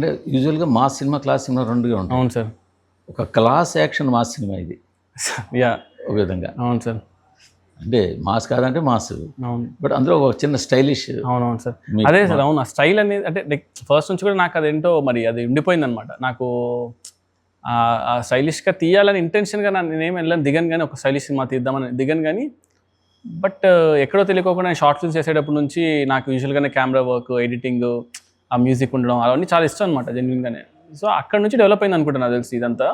అంటే యూజువల్గా mass cinema, class cinema రెండుగా ఉంటాయి. అవును సార్. ఒక క్లాస్ యాక్షన్ మాస్ సినిమా ఇది యా ఒక విధంగా. అవును సార్. అంటే మాస్ కాదంటే మాస్, అవును బట్ అందులో ఒక చిన్న స్టైలిష్. అవునవును సార్. అదే సార్. అవును, ఆ స్టైల్ అనేది అంటే లైక్ ఫస్ట్ నుంచి కూడా నాకు అదేంటో మరి అది ఉండిపోయింది అనమాట. నాకు ఆ స్టైలిష్గా తీయాలని ఇంటెన్షన్గా నేనేం వెళ్ళాను, దిగను కానీ ఒక స్టైలిష్ సినిమా తీద్దామని దిగను కానీ, బట్ ఎక్కడో తెలియకోకుండా నేను షార్ట్ ఫిల్మ్స్ చేసేటప్పటి నుంచి నాకు యూజువల్గానే కెమెరా వర్క్, ఎడిటింగ్, ఆ మ్యూజిక్ ఉండడం అవన్నీ చాలా ఇష్టం అనమాట జెన్యున్గానే. సో అక్కడ నుంచి డెవలప్ అయింది అనుకుంటా నాకు తెలిసి ఇదంతా.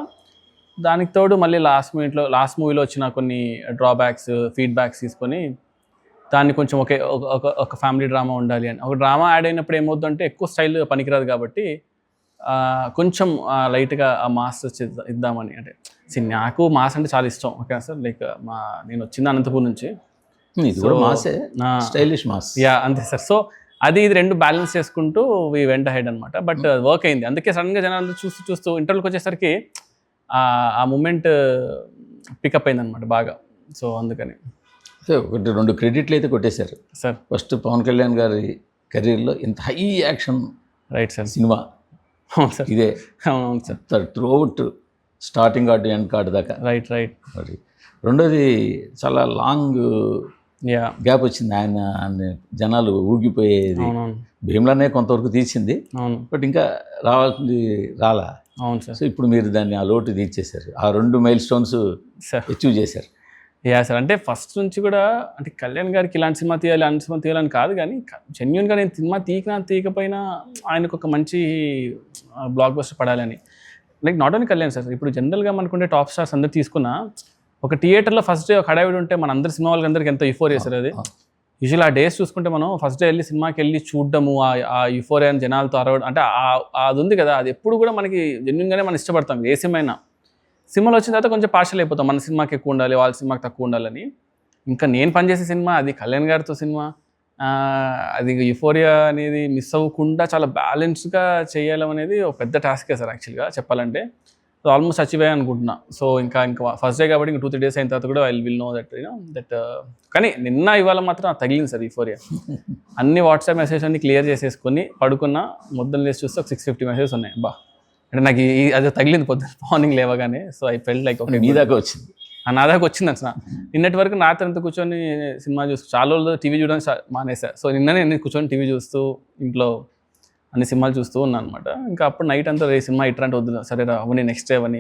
దానికి తోడు మళ్ళీ లాస్ట్ మూవీలో వచ్చిన కొన్ని డ్రాబ్యాక్స్, ఫీడ్బ్యాక్స్ తీసుకొని దాన్ని కొంచెం ఒక ఫ్యామిలీ డ్రామా ఉండాలి అని, ఒక డ్రామా యాడ్ అయినప్పుడు ఏమవుతుందంటే ఎక్కువ స్టైల్ పనికిరాదు కాబట్టి కొంచెం లైట్గా ఆ మాస్ ఇద్దామని. అంటే నాకు మాస్ అంటే చాలా ఇష్టం. Okay sir. లైక్ నేను వచ్చింది అనంతపూర్ నుంచి. ఇది కూడా మాసే, స్టైలిష్ మాస్. యా అంతే సార్. సో అది ఇది రెండు బ్యాలెన్స్ చేసుకుంటూ వి వెంట హెడ్ అనమాట. బట్ వర్క్ అయింది. అందుకే సడన్గా జనాలు చూస్తూ ఇంటర్వ్యూకి వచ్చేసరికి ఆ మూమెంట్ పికప్ అయింది అనమాట బాగా. సో అందుకని ఒకటి రెండు క్రెడిట్లు అయితే కొట్టేశారు సార్. ఫస్ట్ పవన్ కళ్యాణ్ గారి కెరీర్లో ఇంత high action right sir cinema అవును సార్. ఇదే. అవును sir. Throughout starting card end card దాకా. రైట్. మరి రెండోది చాలా లాంగ్ యా గ్యాప్ వచ్చింది. ఆయన జనాలు ఊగిపోయేది. అవునవును భీమ్లానే కొంతవరకు తీసింది, అవును బట్ ఇంకా రావాల్సింది రాలా. అవును సార్. సో ఇప్పుడు మీరు దాన్ని ఆ లోటు తీర్చేశారు, ఆ 2 మైల్ స్టోన్స్ సార్. అచీవ్ చేశారు. Yeah sir. అంటే ఫస్ట్ నుంచి కూడా అంటే కళ్యాణ్ గారికి ఇలాంటి సినిమా తీయాలి, అలాంటి సినిమా తీయాలని కాదు కానీ జెన్యున్గా నేను సినిమా తీయకపోయినా ఆయనకు ఒక మంచి బ్లాక్ బస్టర్ పడాలని. Like not only Kalyan sir, ఇప్పుడు జనరల్గా మనకుండే టాప్ స్టార్స్ అందరు తీసుకున్నా ఒక థియేటర్లో ఫస్ట్ డే ఒక హడావిడి ఉంటే మన అందరి సినిమా వాళ్ళందరికీ ఎంత యూఫోరియా సార్ అది. యూజువల్ ఆ డేస్ చూసుకుంటే మనం ఫస్ట్ డే వెళ్ళి సినిమాకి వెళ్ళి చూడడము, ఆ యూఫోరియా జనాలతో అరవడం, అంటే అది ఉంది కదా, అది ఎప్పుడు కూడా మనకి జెన్యున్గానే మనం ఇష్టపడతాం. ఏ సినిమాలో వచ్చిన తర్వాత కొంచెం పార్షల్ అయిపోతాం, మన సినిమాకి ఎక్కువ ఉండాలి, వాళ్ళ సినిమాకి తక్కువ ఉండాలని. ఇంకా నేను పనిచేసే సినిమా అది కళ్యాణ్ గారితో సినిమా, అది యూఫోరియా అనేది మిస్ అవ్వకుండా చాలా బ్యాలెన్స్గా చేయాలనేది ఒక పెద్ద టాస్కే సార్ యాక్చువల్గా చెప్పాలంటే. సో ఆల్మోస్ట్ అచీవ్ అయ్యా అనుకుంటున్నా. సో ఇంకా ఫస్ట్ డే కాబట్టి ఇంకా 2-3 డేస్ అయిన తర్వాత కూడా ఐ విల్ నో దట్ కానీ నిన్న ఇవాళ మాత్రం తగిలింది సార్ యూఫోరియా. అన్ని వాట్సాప్ మెసేజ్ అన్ని క్లియర్ చేసేసుకొని పడుకున్న ముద్దలు లేసి చూస్తే ఒక 650 మెసేజెస్ ఉన్నాయి. అంటే నాకు అది తగిలింది పొద్దున్న మార్నింగ్ లేవగానే. So I felt like okay మీ దాకా వచ్చింది, నా దాకా వచ్చింది అసలు. నిన్నటి వరకు నాతో కూర్చొని సినిమా చూస్తూ చాలా రోజులు టీవీ చూడడం మానేసా. సో నిన్ననే నేను కూర్చొని టీవీ చూస్తూ ఇంట్లో అన్ని సినిమాలు చూస్తూ ఉన్నాను అనమాట. ఇంకా అప్పుడు నైట్ అంతా సినిమా ఇట్లాంటి వద్దు సరే అవని నెక్స్ట్ డే అవని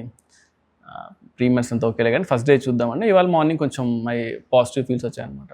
ప్రీమియర్స్ అంతా ఓకేలే కానీ ఫస్ట్ డే చూద్దామని. ఇవాళ మార్నింగ్ కొంచెం మై పాజిటివ్ ఫీల్స్ వచ్చాయన్నమాట.